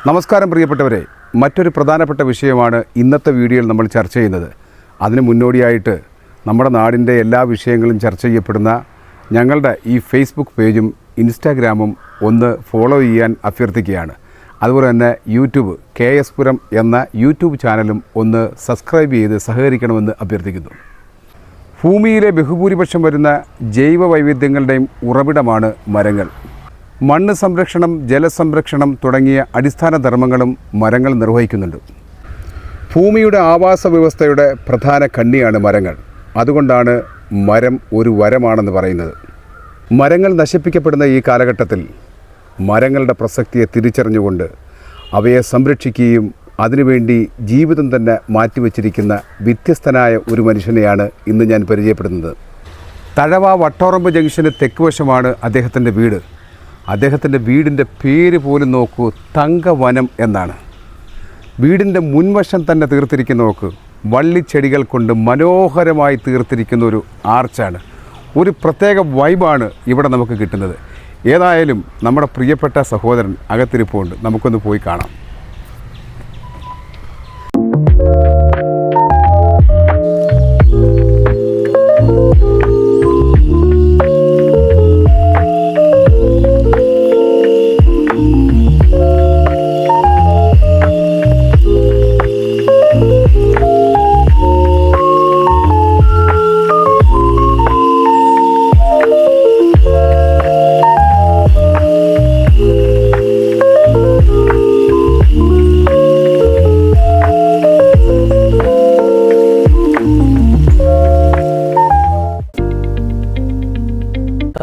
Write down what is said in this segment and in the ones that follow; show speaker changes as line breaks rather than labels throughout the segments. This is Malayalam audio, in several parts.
നമസ്കാരം പ്രിയപ്പെട്ടവരെ, മറ്റൊരു പ്രധാനപ്പെട്ട വിഷയമാണ് ഇന്നത്തെ വീഡിയോയിൽ നമ്മൾ ചർച്ച ചെയ്യുന്നത്. അതിന് മുന്നോടിയായിട്ട് നമ്മുടെ നാടിൻ്റെ എല്ലാ വിഷയങ്ങളും ചർച്ച ചെയ്യപ്പെടുന്ന ഞങ്ങളുടെ ഈ ഫേസ്ബുക്ക് പേജും ഇൻസ്റ്റാഗ്രാമും ഒന്ന് ഫോളോ ചെയ്യാൻ അഭ്യർത്ഥിക്കുകയാണ്. അതുപോലെ തന്നെ യൂട്യൂബ് KS പുരം എന്ന യൂട്യൂബ് ചാനലും ഒന്ന് സബ്സ്ക്രൈബ് ചെയ്ത് സഹകരിക്കണമെന്ന് അഭ്യർത്ഥിക്കുന്നു. ഭൂമിയിലെ ബഹുഭൂരിപക്ഷം വരുന്ന ജൈവ വൈവിധ്യങ്ങളുടെയും ഉറവിടമാണ് മരങ്ങൾ. മണ്ണ് സംരക്ഷണം, ജലസംരക്ഷണം തുടങ്ങിയ അടിസ്ഥാന ധർമ്മങ്ങളും മരങ്ങൾ നിർവഹിക്കുന്നുണ്ട്. ഭൂമിയുടെ ആവാസ വ്യവസ്ഥയുടെ പ്രധാന കണ്ണിയാണ് മരങ്ങൾ. അതുകൊണ്ടാണ് മരം ഒരു വരമാണെന്ന് പറയുന്നത്. മരങ്ങൾ നശിപ്പിക്കപ്പെടുന്ന ഈ കാലഘട്ടത്തിൽ മരങ്ങളുടെ പ്രസക്തിയെ തിരിച്ചറിഞ്ഞുകൊണ്ട് അവയെ സംരക്ഷിക്കുകയും അതിനുവേണ്ടി ജീവിതം തന്നെ മാറ്റിവെച്ചിരിക്കുന്ന വ്യത്യസ്തനായ ഒരു മനുഷ്യനെയാണ് ഇന്ന് ഞാൻ പരിചയപ്പെടുന്നത്. തഴവ വട്ടോറമ്പ് ജംഗ്ഷന് തെക്കുവശമാണ് അദ്ദേഹത്തിൻ്റെ വീട്. അദ്ദേഹത്തിൻ്റെ വീടിൻ്റെ പേര് പോലും നോക്കൂ, തങ്കവനം എന്നാണ്. വീടിൻ്റെ മുൻവശം തന്നെ തീർത്തിരിക്കുന്ന നോക്ക്, വള്ളിച്ചെടികൾ കൊണ്ട് മനോഹരമായി തീർത്തിരിക്കുന്ന ഒരു ആർച്ചാണ്. ഒരു പ്രത്യേക വൈബാണ് ഇവിടെ നമുക്ക് കിട്ടുന്നത്. ഏതായാലും നമ്മുടെ പ്രിയപ്പെട്ട സഹോദരൻ അകത്തിരിപ്പുണ്ട്, നമുക്കൊന്ന് പോയി കാണാം.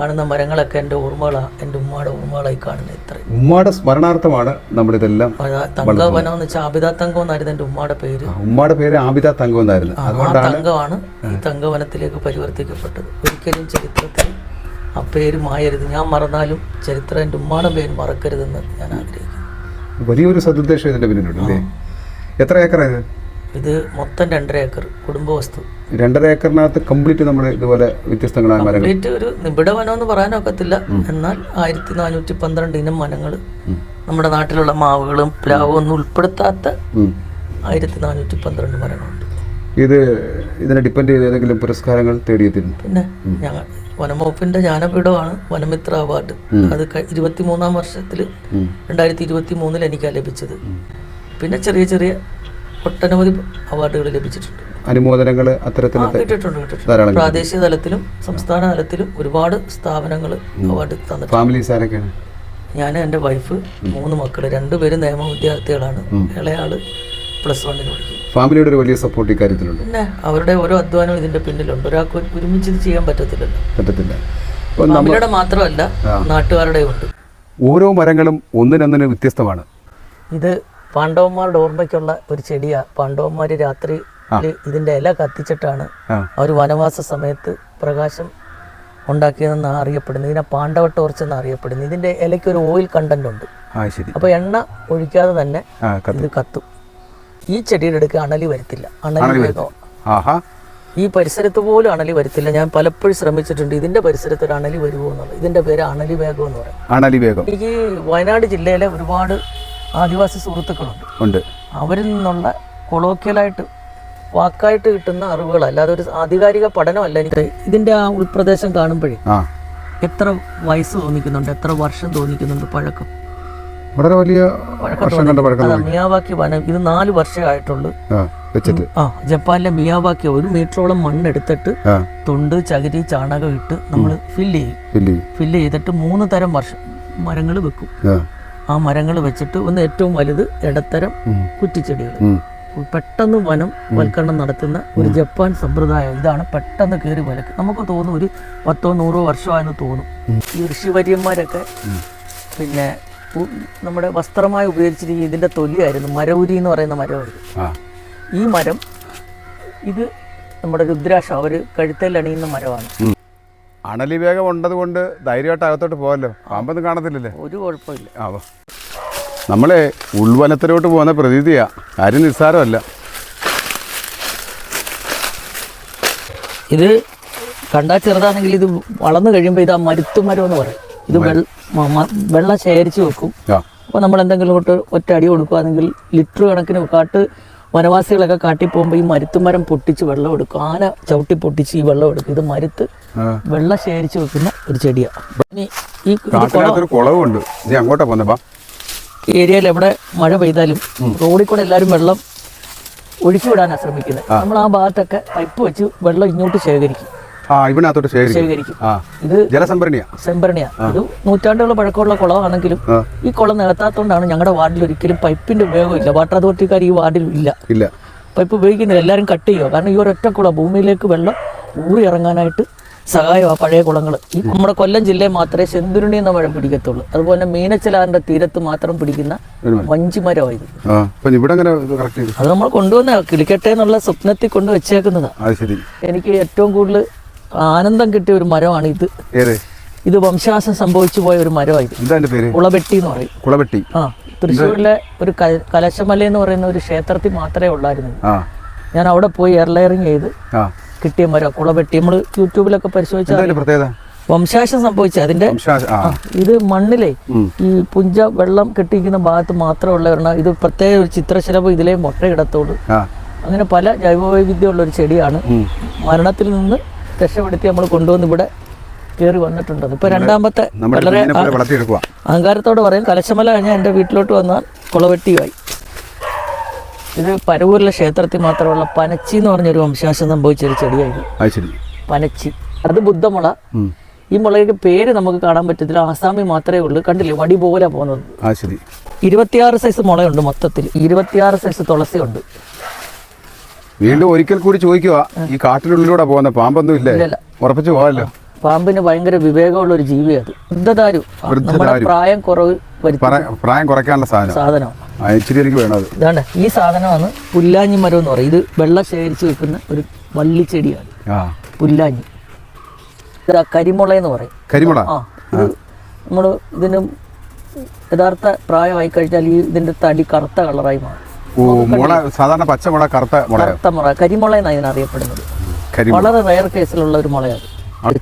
കാണുന്ന മരങ്ങളൊക്കെ എൻ്റെ ഓർമ്മകളാണ്, എൻ്റെ ഉമ്മയുടെ ഓർമ്മകളായി കാണുന്നത്. ഇത്രയും
ഉമ്മയുടെ സ്മരണാർത്ഥമാണ് നമ്മളിതെല്ലാം.
തങ്കവനം എന്ന് വെച്ചാൽ ആബിദ തങ്കം എന്നായിരുന്നു എൻ്റെ ഉമ്മയുടെ പേര്.
ഉമ്മയുടെ പേര് ആബിദ തങ്കം എന്നായിരുന്നു.
ആ തങ്കമാണ് ഈ തങ്കവനത്തിലേക്ക് പരിവർത്തിക്കപ്പെട്ടത്. ഒരിക്കലും ചരിത്രത്തിൽ ആ പേര് മായരുത്. ഞാൻ മറന്നാലും ചരിത്രം എൻ്റെ ഉമ്മയുടെ പേര് മറക്കരുതെന്ന് ഞാൻ ആഗ്രഹിക്കുന്നു.
വലിയൊരു സദുദ്ദേശം ഇതിൻ്റെ പിന്നിലുണ്ട് അല്ലേ? എത്ര ഏക്കറാണ്
ഇത്? മൊത്തം 2.5 ഏക്കർ കുടുംബവസ്തു.
2.5 ഏക്കറിനകത്ത് കംപ്ലീറ്റ് നമ്മൾ ഇതുപോലെ വ്യത്യസ്തങ്ങളായ മരങ്ങൾ.
കംപ്ലീറ്റ് ഒരു നിബിഡ വനം എന്ന് പറയാനൊക്കത്തില്ല, എന്നാൽ 1412 ഇനം വനങ്ങൾ, നമ്മുടെ നാട്ടിലുള്ള മാവുകളും പ്ലാവും ഒന്നും ഉൾപ്പെടുത്താത്ത 1412 മരങ്ങളുണ്ട്.
ഇതിനെ ഡിപ്പെൻഡ് ചെയ്ത് ഏതെങ്കിലും പുരസ്കാരങ്ങൾ തേടിയെത്തിയിരുന്നു?
പിന്നെ ഞങ്ങൾ വനംവകുപ്പിന്റെ ജ്ഞാനപീഠമാണ് വനമിത്ര അവാർഡ്. അത് 23-ാം വർഷത്തിൽ 2023 എനിക്കാണ് ലഭിച്ചത്. പിന്നെ ചെറിയ ചെറിയ ഒട്ടനവധി അവാർഡുകൾ ലഭിച്ചിട്ടുണ്ട്, അനുമോദനങ്ങൾ കിട്ടിയിട്ടുണ്ട്. പ്രാദേശിക തലത്തിലും സംസ്ഥാന തലത്തിലും ഒരുപാട് സ്ഥാപനങ്ങൾ അവാർഡ് തന്നിട്ടുണ്ട്. ഞാൻ, എൻ്റെ വൈഫ്, 3 മക്കൾ, 2 പേരും നിയമ വിദ്യാർത്ഥികളാണ്. ഇളയാള് +1 പഠിക്കും.
ഫാമിലിയുടെ ഒരു വലിയ സപ്പോർട്ട് ഇക്കാര്യത്തിലുണ്ട്.
പിന്നെ അവരുടെ ഓരോ അധ്വാനം ഇതിന്റെ പിന്നിലുണ്ട്. ഒരാൾക്ക് ഒരുമിച്ച് ഇത് ചെയ്യാൻ പറ്റത്തില്ല. ഫാമിലിയുടെ മാത്രമല്ല, നാട്ടുകാരുടെ ഉണ്ട്.
ഓരോ മരങ്ങളും ഒന്നിനൊന്നിന് വ്യത്യസ്തമാണ്.
ഇത് പാണ്ഡവന്മാരുടെ ഓർമ്മയ്ക്കുള്ള ഒരു ചെടിയാണ്. പാണ്ഡവന്മാർ രാത്രി ഇതിന്റെ ഇല കത്തിച്ചിട്ടാണ് അവർ വനവാസ സമയത്ത് പ്രകാശം ഉണ്ടാക്കിയതെന്നാണ് അറിയപ്പെടുന്നത്. ഇതിനെ പാണ്ഡവ ടോർച്ച് എന്നാണ് അറിയപ്പെടുന്നത്. ഇതിന്റെ ഇലയ്ക്ക് ഒരു ഓയിൽ കണ്ടന്റ് ഉണ്ട്. അപ്പൊ എണ്ണ ഒഴിക്കാതെ തന്നെ ഇത് കത്തും. ഈ ചെടിയുടെ അടുക്ക് അണലി വരത്തില്ല. അണലി വേഗം ഈ പരിസരത്ത് പോലും അണലി വരത്തില്ല. ഞാൻ പലപ്പോഴും ശ്രമിച്ചിട്ടുണ്ട് ഇതിന്റെ പരിസരത്ത് ഒരു അണലി വരുമോ എന്നുള്ളത്. ഇതിന്റെ പേര് അണലി വേഗം എന്ന് പറയും. എനിക്ക് വയനാട് ജില്ലയിലെ ഒരുപാട് ആദിവാസി സുഹൃത്തുക്കളുണ്ട്. അവരിൽ നിന്നുള്ള കൊളോക്കിയലായിട്ട് വാക്കായിട്ട് കിട്ടുന്ന അറിവുകൾ, അല്ലാതെ ഒരു ആധികാരിക പഠനമല്ല. എനിക്ക് ഇതിന്റെ ആ ഉൾപ്രദേശം കാണുമ്പോഴേ എത്ര വയസ്സ് തോന്നിക്കുന്നുണ്ട്, എത്ര വർഷം തോന്നിക്കുന്നുണ്ട് പഴക്കം.
വളരെ വലിയ
മിയാവാക്കി വനം. ഇത് 4 വർഷമായിട്ടുള്ളൂ. ജപ്പാനിലെ മിയാവാക്കി 1 മീറ്ററോളം മണ്ണെടുത്തിട്ട് തൊണ്ട്, ചകിരി, ചാണകം ഇട്ട് നമ്മൾ ഫില്ല് ചെയ്തിട്ട് 3 തരം മരങ്ങൾ വെക്കും. ആ മരങ്ങൾ വെച്ചിട്ട് ഒന്ന് ഏറ്റവും വലുത്, ഇടത്തരം, കുറ്റിച്ചെടികൾ. പെട്ടെന്ന് വൽക്കരണം നടത്തുന്ന ഒരു ജപ്പാൻ സമ്പ്രദായം ഇതാണ്. പെട്ടെന്ന് കയറി വലക്ക് നമുക്ക് തോന്നും ഒരു 10-100 വർഷമായെന്ന് തോന്നും. ഈ ഋഷിവര്യന്മാരൊക്കെ പിന്നെ നമ്മുടെ വസ്ത്രമായി ഉപയോഗിച്ചിരിക്കുന്ന ഇതിന്റെ തൊലിയായിരുന്നു. മരവുരി എന്ന് പറയുന്ന മരമായിരുന്നു ഈ മരം. ഇത് നമ്മുടെ രുദ്രാക്ഷം അവർ കഴുത്തിൽ അണിയുന്ന മരമാണ്.
അണലി വേഗം ഉണ്ടത് കൊണ്ട് ധൈര്യമായിട്ട് അകത്തോട്ട് പോകല്ലോ, പാമ്പൊന്നും കാണത്തില്ലല്ലേ?
ഒരു കുഴപ്പമില്ല.
നമ്മളെ ഉൾവനത്തിലോട്ട് പോകുന്ന പ്രതീതിയാ, കാര്യം നിസ്സാരമല്ല.
ഇത് കണ്ടാൽ ചെറുതാണെങ്കിൽ ഇത് വളർന്നു കഴിയുമ്പോൾ ഇത് ആ മരുത്തുമരം എന്ന് പറയും. ഇത് വെള്ളം ശേഖരിച്ച് വെക്കും. അപ്പോൾ നമ്മൾ എന്തെങ്കിലും ഒറ്റ അടി കൊടുക്കുകയാണെങ്കിൽ ലിറ്റർ കണക്കിന് വനവാസികളൊക്കെ കാട്ടി പോകുമ്പോൾ ഈ മരുത്തുമരം പൊട്ടിച്ച് വെള്ളം എടുക്കും. ആന ചവിട്ടി പൊട്ടിച്ച് ഈ വെള്ളം എടുക്കും. ഇത് മരുത്ത് വെള്ളം ശേഖരിച്ച് വെക്കുന്ന ഒരു ചെടിയാണ്. ഇനി ഈ
കുളവുണ്ട് അങ്ങോട്ടാ പോന്നപ്പാ.
ഈ ഏരിയയിൽ എവിടെ മഴ പെയ്താലും റോഡിൽ കൂടെ എല്ലാവരും വെള്ളം ഒഴുക്കി വിടാനാണ് ശ്രമിക്കുന്നത്. നമ്മൾ ആ ഭാഗത്തൊക്കെ പൈപ്പ് വെച്ച് വെള്ളം ഇങ്ങോട്ട് ശേഖരിക്കും. ശേഖരിക്കും. ഇത് സംഭരണിയാ. ഇത് നൂറ്റാണ്ടുകൾ പഴക്കമുള്ള കുളമാണെങ്കിലും ഈ കുളം നികത്താത്തോണ്ടാണ് ഞങ്ങളുടെ വാർഡിൽ ഒരിക്കലും പൈപ്പിന്റെ ഉപയോഗമില്ല. വാട്ടർ അതോറിറ്റിക്കാർ ഈ വാർഡിൽ ഇല്ല. പൈപ്പ് ഉപയോഗിക്കുന്നില്ല. എല്ലാവരും കട്ട് ചെയ്യുക. കാരണം ഈ ഒരൊറ്റ കുളം ഭൂമിയിലേക്ക് വെള്ളം ഊറി ഇറങ്ങാനായിട്ട് സഹായമാണ് പഴയ കുളങ്ങൾ. ഈ നമ്മുടെ കൊല്ലം ജില്ലയിൽ മാത്രമേ ചെന്തുരുണി എന്ന മഴ പിടിക്കത്തുള്ളൂ. അതുപോലെ മീനച്ചലാറിന്റെ തീരത്ത് മാത്രം പിടിക്കുന്ന വഞ്ചിമരമാണ് ഇത്. അത് നമ്മൾ കൊണ്ടുവന്ന കിളിക്കട്ടെ എന്നുള്ള സ്വപ്നത്തിൽ കൊണ്ട് വെച്ചേക്കുന്നതാണ്. എനിക്ക് ഏറ്റവും കൂടുതൽ ആനന്ദം കിട്ടിയ ഒരു മരമാണ് ഇത്. ഇത് വംശനാശം സംഭവിച്ചു പോയ ഒരു മരമാണ്. കുളവെട്ടി എന്ന് പറയും. തൃശ്ശൂരിലെ ഒരു കലശമല എന്ന് പറയുന്ന ഒരു ക്ഷേത്രത്തിൽ മാത്രമേ ഉള്ളായിരുന്നു. ഞാൻ അവിടെ പോയി എയർലയറിങ് ചെയ്ത് കിട്ടിയ മരം കുളവെട്ടി. നമ്മൾ യൂട്യൂബിലൊക്കെ പരിശോധിച്ചാൽ വംശനാശം സംഭവിച്ച അതിന്റെ ഇത് മണ്ണിലെ ഈ പുഞ്ച വെള്ളം കെട്ടിയിരിക്കുന്ന ഭാഗത്ത് മാത്രമുള്ള ഒരെണ്ണം. ഇത് പ്രത്യേക ഒരു ചിത്രശലഭം ഇതിലെ മുട്ടയിടത്തോട്. അങ്ങനെ പല ജൈവവൈവിധ്യമുള്ള ഒരു ചെടിയാണ്. മരണത്തിൽ നിന്ന് രക്ഷപ്പെടുത്തി നമ്മൾ കൊണ്ടുവന്ന് ഇവിടെ കയറി വന്നിട്ടുണ്ട്. ഇപ്പൊ രണ്ടാമത്തെ വളരെ അഹങ്കാരത്തോടെ പറയും കലശമല കഴിഞ്ഞാൽ എൻ്റെ വീട്ടിലോട്ട് വന്നാൽ കുളവെട്ടിയുമായി. ഇത് പരവൂരിലെ ക്ഷേത്രത്തിൽ മാത്രമുള്ള പനച്ചി എന്ന് പറഞ്ഞൊരു വംശനാശം സംഭവിച്ചൊരു ചെടിയായിരുന്നു. പനച്ചി അത് ബുദ്ധമുള. ഈ മുളയുടെ പേര് നമുക്ക് കാണാൻ പറ്റത്തില്ല. ആസാമി മാത്രമേ ഉള്ളൂ. കണ്ടില്ലേ വടി പോലെ പോകുന്നത്. 26 സൈസ് മുളയുണ്ട് മൊത്തത്തിൽ. 26 സൈസ് തുളസിയുണ്ട്.
വീണ്ടും ഒരിക്കൽ കൂടി ചോദിക്കുക, ഈ കാട്ടിനുള്ളിലൂടെ പോകുന്ന പാമ്പൊന്നും ഇല്ല? ഉറപ്പിച്ചു പോകാമല്ലോ.
പാമ്പിന് ഭയങ്കര വിവേകമുള്ള ഒരു ജീവിയാണ്. വൃദ്ധദാരു. പ്രായം
കുറയ്ക്കാനുള്ള സാധനം എനിക്ക് വേണം.
ഇതാണ് ഈ സാധനമാണ് പുല്ലാഞ്ഞി മരം എന്ന് പറയും. ഇത് വെള്ളം ശേഖരിച്ച് വെക്കുന്ന ഒരു വള്ളിച്ചെടിയാണ് പുല്ലാഞ്ഞി. കരിമുള എന്ന് പറയും. നമ്മൾ ഇതിന് യഥാർത്ഥ പ്രായമായി കഴിഞ്ഞാൽ ഇതിന്റെ തടി കറുത്ത കളറായി മാറും.
സാധാരണ പച്ചമുള കറുത്ത
മുള കരിമുള എന്നാണ് ഇതിനറിയപ്പെടുന്നത്. വളരെ റയർ കേസിലുള്ള ഒരു മുളയാണ്.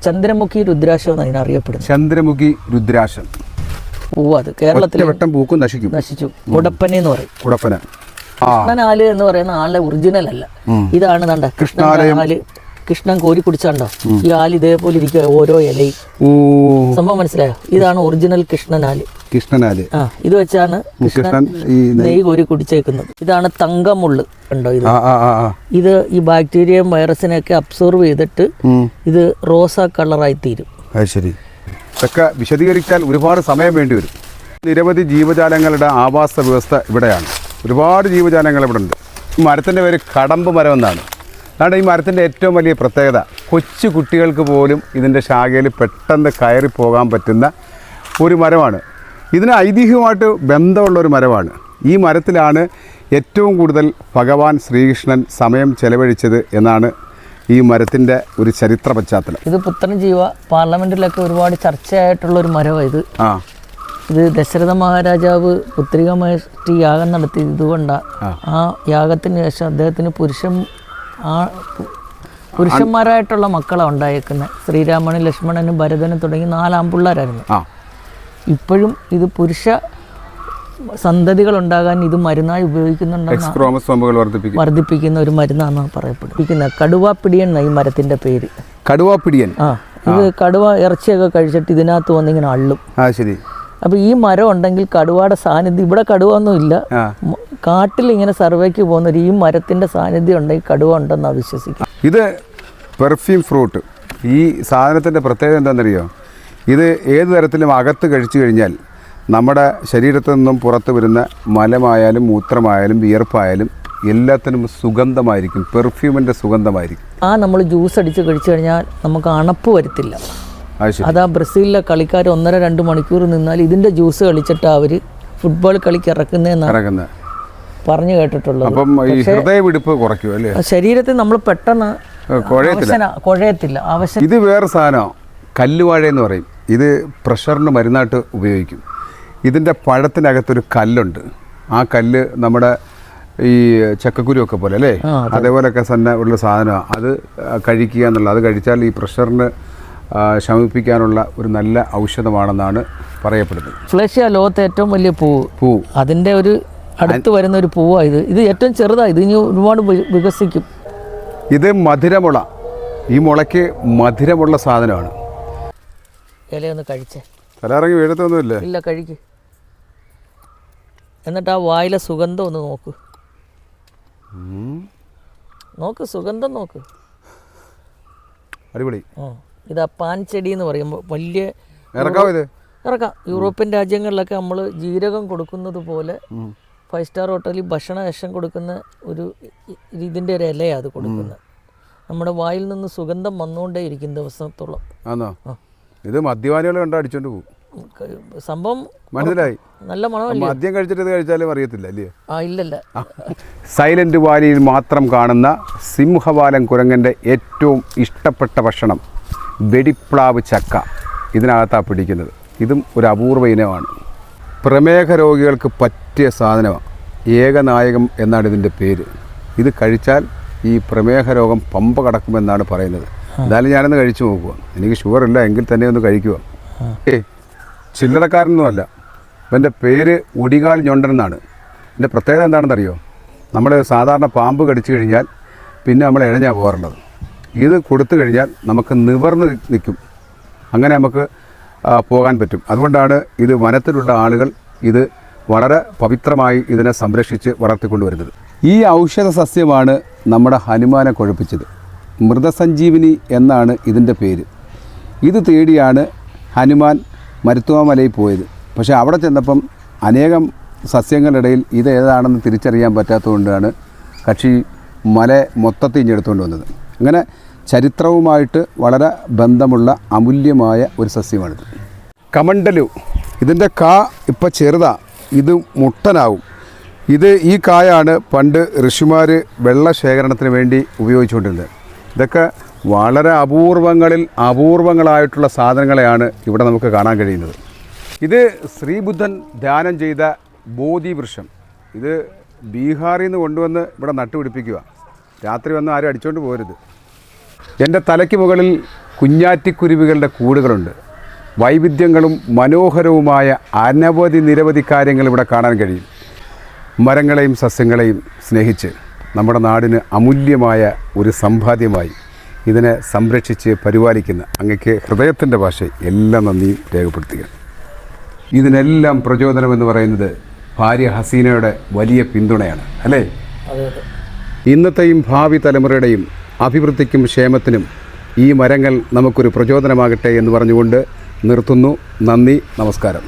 ചന്ദ്രമുഖി രുദ്രാക്ഷം എന്നാണ് ഇതിനറിയപ്പെടുന്നത്.
ചന്ദ്രമുഖി രുദ്രാക്ഷം
അത് കേരളത്തിൽ നശിച്ചു. കുടപ്പന എന്ന് പറയും. കൃഷ്ണനാല് എന്ന് പറയുന്ന ആളുടെ ഒറിജിനൽ അല്ല. ഇതാണ് കൃഷ്ണനാല്. കൃഷ്ണൻ കോരി കുടിച്ചാണ്ടോ ഈ ആല് ഇതേപോലെ ഇരിക്കുക ഓരോ ഇലയും. സംഭവം മനസ്സിലായോ? ഇതാണ് ഒറിജിനൽ കൃഷ്ണനാല്. ഇത് വെച്ചാണ് കൃഷ്ണൻ നെയ്യ് കോരി കുടിച്ചേക്കുന്നത്. ഇതാണ് തങ്കമുള്ള് ഉണ്ടോ? ഇത് ഈ ബാക്ടീരിയയും വൈറസിനെയൊക്കെ അബ്സോർവ് ചെയ്തിട്ട് ഇത് റോസാ കളറായി തീരും.
ഇതൊക്കെ വിശദീകരിച്ചാൽ ഒരുപാട് സമയം വേണ്ടി വരും. നിരവധി ജീവജാലങ്ങളുടെ ആവാസ വ്യവസ്ഥ ഇവിടെയാണ്. ഒരുപാട് ജീവജാലങ്ങൾ ഇവിടെ ഉണ്ട്. ഈ മരത്തിൻ്റെ പേര് കടമ്പ് മരം എന്നാണ്. അതാണ് ഈ മരത്തിൻ്റെ ഏറ്റവും വലിയ പ്രത്യേകത. കൊച്ചു കുട്ടികൾക്ക് പോലും ഇതിൻ്റെ ശാഖയിൽ പെട്ടെന്ന് കയറി പോകാൻ പറ്റുന്ന ഒരു മരമാണ്. ഇതിന് ഐതിഹ്യമായിട്ട് ബന്ധമുള്ളൊരു മരമാണ്. ഈ മരത്തിലാണ് ഏറ്റവും കൂടുതൽ ഭഗവാൻ ശ്രീകൃഷ്ണൻ സമയം ചെലവഴിച്ചത് എന്നാണ് ഈ മരത്തിൻ്റെ ഒരു ചരിത്ര പശ്ചാത്തലം.
ഇത് പുത്രജീവ പാർലമെന്റിലൊക്കെ ഒരുപാട് ചർച്ചയായിട്ടുള്ള ഒരു മരമാണ് ഇത് ദശരഥ മഹാരാജാവ് പുത്രികമായിട്ട് യാഗം നടത്തിയത് ഇതുകൊണ്ടാണ്. ആ യാഗത്തിന് ശേഷം അദ്ദേഹത്തിന് പുരുഷന്മാരായിട്ടുള്ള മക്കളാണ് ഉണ്ടായേക്കുന്നത്. ശ്രീരാമനും ലക്ഷ്മണനും ഭരതനും തുടങ്ങി 4 ആൺപിള്ളേരായിരുന്നു. ഇപ്പോഴും ഇത് പുരുഷ സന്തതികൾ ഉണ്ടാകാൻ ഇത് മരുന്നായി ഉപയോഗിക്കുന്നുണ്ടെന്ന് വർദ്ധിപ്പിക്കുന്ന ഒരു മരുന്നാണെന്ന് പറയപ്പെടുന്നത്. കടുവാപ്പിടിയൻ ഈ മരത്തിന്റെ പേര്.
കടുവാപ്പിടിയൻ.
ഇത് കടുവ ഇറച്ചിയൊക്കെ കഴിച്ചിട്ട് ഇതിനകത്ത് വന്നിങ്ങനെ അള്ളും. അപ്പൊ ഈ മരം ഉണ്ടെങ്കിൽ കടുവയുടെ സാന്നിധ്യം, ഇവിടെ കടുവ ഒന്നും ഇല്ല, കാട്ടിൽ ഇങ്ങനെ സർവേക്ക് പോകുന്ന ഈ മരത്തിന്റെ സാന്നിധ്യം ഉണ്ടെങ്കിൽ കടുവ ഉണ്ടെന്നാണ് വിശ്വസിക്കുക.
ഇത് പെർഫ്യൂം ഫ്രൂട്ട്. ഈ സാധനത്തിന്റെ പ്രത്യേകത എന്താണെന്നറിയോ? ഇത് ഏത് തരത്തിലും അകത്ത് കഴിച്ചു കഴിഞ്ഞാൽ നമ്മുടെ ശരീരത്തിൽ നിന്നും പുറത്ത് വരുന്ന മലമായാലും മൂത്രമായാലും വിയർപ്പായാലും എല്ലാത്തിനും സുഗന്ധമായിരിക്കും. പെർഫ്യൂമിൻ്റെ സുഗന്ധമായിരിക്കും.
നമ്മൾ ജ്യൂസ് അടിച്ച് കഴിച്ചു കഴിഞ്ഞാൽ നമുക്ക് അണപ്പ് വരത്തില്ല. അതാ ബ്രസീലിലെ കളിക്കാർ 1.5-2 മണിക്കൂർ നിന്നാൽ ഇതിൻ്റെ ജ്യൂസ് കളിച്ചിട്ട് അവർ ഫുട്ബോൾ കളിക്ക് ഇറക്കുന്നതെന്നാണ് പറഞ്ഞു കേട്ടിട്ടുള്ളത്.
അപ്പം ഈ ഹൃദയമിടിപ്പ് കുറയ്ക്കും അല്ലേ?
ശരീരത്തിൽ നമ്മൾ പെട്ടെന്ന് കുഴയത്തില്ല.
ഇത് വേറെ സാധനം കല്ലുവാഴ എന്ന് പറയും. ഇത് പ്രഷറിന് മരുന്നായിട്ട് ഉപയോഗിക്കും. ഇതിൻ്റെ പഴത്തിനകത്തൊരു കല്ലുണ്ട്. ആ കല്ല് നമ്മുടെ ഈ ചക്കക്കുരുവൊക്കെ പോലെ അല്ലേ, അതേപോലെയൊക്കെ തന്നെ ഉള്ള സാധനമാണ്. അത് കഴിക്കുക എന്നുള്ളത്. അത് കഴിച്ചാൽ ഈ പ്രഷറിന് ശമിപ്പിക്കാനുള്ള ഒരു നല്ല ഔഷധമാണെന്നാണ് പറയപ്പെടുന്നത്.
ഫ്ലേഷ്യ ലോകത്തെ ഏറ്റവും വലിയ പൂവ്, അതിൻ്റെ ഒരു അടുത്ത് വരുന്ന ഒരു പൂവാണ് ഇത് ഏറ്റവും ചെറുതാണ്. ഇത് ഇനി ഒരുപാട് വികസിക്കും.
ഇത് മധുരമുള, ഈ മുളയ്ക്ക് മധുരമുള്ള സാധനമാണ്.
ഇലയൊന്ന് കഴിച്ചേ.
തലയിറങ്ങി വീഴത്തൊന്നുമില്ല.
ഇല്ല, കഴിക്ക്. എന്നിട്ട് ആ വായിലെ സുഗന്ധം ഒന്ന് നോക്ക് സുഗന്ധം നോക്ക്.
അടിപൊളി.
ഇതാ പാൻ ചെടി എന്ന് പറയുമ്പോൾ വലിയ
ഇറക്കാം.
യൂറോപ്യൻ രാജ്യങ്ങളിലൊക്കെ നമ്മൾ ജീരകം കൊടുക്കുന്നത് പോലെ 5 സ്റ്റാർ ഹോട്ടലിൽ ഭക്ഷണശം കൊടുക്കുന്ന ഒരു ഇതിൻ്റെ ഒരു ഇലയാണ് അത് കൊടുക്കുന്നത്. നമ്മുടെ വായിൽ നിന്ന് സുഗന്ധം വന്നുകൊണ്ടേ ഇരിക്കും ദിവസത്തോളം.
ആണോ? ഇത് മദ്യപാനികളെ കണ്ട് അടിച്ചോണ്ട് പോകും.
സംഭവം
മനസ്സിലായി.
നല്ല മണമല്ലേ?
മദ്യം കഴിച്ചിട്ട് ഇത് കഴിച്ചാലും അറിയത്തില്ല അല്ലേ?
ഇല്ലല്ല.
സൈലന്റ് വാലിയിൽ മാത്രം കാണുന്ന സിംഹവാലൻ കുരങ്ങൻ്റെ ഏറ്റവും ഇഷ്ടപ്പെട്ട ഭക്ഷണം വെടിപ്ലാവ് ചക്ക. ഇതിനകത്താണ് പിടിക്കുന്നത്. ഇതും ഒരു അപൂർവ ഇനമാണ്. പ്രമേഹ രോഗികൾക്ക് പറ്റിയ സാധനമാണ്. ഏകനായകം എന്നാണ് ഇതിൻ്റെ പേര്. ഇത് കഴിച്ചാൽ ഈ പ്രമേഹ രോഗം പമ്പ കടക്കുമെന്നാണ് പറയുന്നത്. എന്തായാലും ഞാനൊന്ന് കഴിച്ചു നോക്കുക. എനിക്ക് ഷുഗർ ഇല്ല എങ്കിൽ തന്നെ ഒന്ന് കഴിക്കുക. ചില്ലറക്കാരനൊന്നുമല്ല. എൻ്റെ പേര് ഒടികാൽ ഞൊണ്ടൻ എന്നാണ്. എൻ്റെ പ്രത്യേകത എന്താണെന്നറിയോ? നമ്മൾ സാധാരണ പാമ്പ് കടിച്ചു കഴിഞ്ഞാൽ പിന്നെ നമ്മൾ ഇഴഞ്ഞാൽ പോകാറുള്ളത്. ഇത് കൊടുത്തു കഴിഞ്ഞാൽ നമുക്ക് നിവർന്ന് നിൽക്കും. അങ്ങനെ നമുക്ക് പോകാൻ പറ്റും. അതുകൊണ്ടാണ് ഇത് വനത്തിലുള്ള ആളുകൾ ഇത് വളരെ പവിത്രമായി ഇതിനെ സംരക്ഷിച്ച് വളർത്തിക്കൊണ്ടുവരുന്നത്. ഈ ഔഷധ സസ്യമാണ് നമ്മുടെ ഹനുമാനെ കൊഴുപ്പിച്ചത്. മൃതസഞ്ജീവിനി എന്നാണ് ഇതിൻ്റെ പേര്. ഇത് തേടിയാണ് ഹനുമാൻ മരുത്വാമലയിൽ പോയത്. പക്ഷേ അവിടെ ചെന്നപ്പം അനേകം സസ്യങ്ങളിടയിൽ ഇത് ഏതാണെന്ന് തിരിച്ചറിയാൻ പറ്റാത്തതുകൊണ്ടാണ് കക്ഷി മല മൊത്തത്തിൽ ഇഞ്ഞെടുത്തുകൊണ്ട് വന്നത്. അങ്ങനെ ചരിത്രവുമായിട്ട് വളരെ ബന്ധമുള്ള അമൂല്യമായ ഒരു സസ്യമാണിത്. കമണ്ടലു. ഇതിൻ്റെ കാ ഇപ്പം ചെറുതാണ്. ഇത് മുട്ടനാവും. ഈ കായാണ് പണ്ട് ഋഷിമാർ വെള്ള ശേഖരണത്തിന് വേണ്ടി ഉപയോഗിച്ചുകൊണ്ടിരുന്നത്. ഇതൊക്കെ വളരെ അപൂർവങ്ങളായിട്ടുള്ള സാധനങ്ങളെയാണ് ഇവിടെ നമുക്ക് കാണാൻ കഴിയുന്നത്. ഇത് ശ്രീബുദ്ധൻ ധ്യാനം ചെയ്ത ബോധി വൃക്ഷം. ഇത് ബീഹാറിൽ നിന്ന് കൊണ്ടുവന്ന് ഇവിടെ നട്ടുപിടിപ്പിക്കുക. രാത്രി വന്ന് ആരും അടിച്ചുകൊണ്ട് പോരുത്. എൻ്റെ തലയ്ക്ക് മുകളിൽ കുഞ്ഞാറ്റിക്കുരുവികളുടെ കൂടുകളുണ്ട്. വൈവിധ്യങ്ങളും മനോഹരവുമായ നിരവധി കാര്യങ്ങൾ ഇവിടെ കാണാൻ കഴിയും. മരങ്ങളെയും സസ്യങ്ങളെയും സ്നേഹിച്ച് നമ്മുടെ നാടിന് അമൂല്യമായ ഒരു സമ്പാദ്യമായി ഇതിനെ സംരക്ഷിച്ച് പരിപാലിക്കുന്ന അങ്ങക്ക് ഹൃദയത്തിൻ്റെ ഭാഷയിൽ എല്ലാ നന്ദിയും രേഖപ്പെടുത്തുക. ഇതിനെല്ലാം പ്രചോദനമെന്ന് പറയുന്നത് ഭാര്യ ഹസീനയുടെ വലിയ പിന്തുണയാണ്, അല്ലേ? ഇന്നത്തെയും ഭാവി തലമുറയുടെയും അഭിവൃദ്ധിക്കും ക്ഷേമത്തിനും ഈ മരങ്ങൾ നമുക്കൊരു പ്രചോദനമാകട്ടെ എന്ന് പറഞ്ഞുകൊണ്ട് നിർത്തുന്നു. നന്ദി, നമസ്കാരം.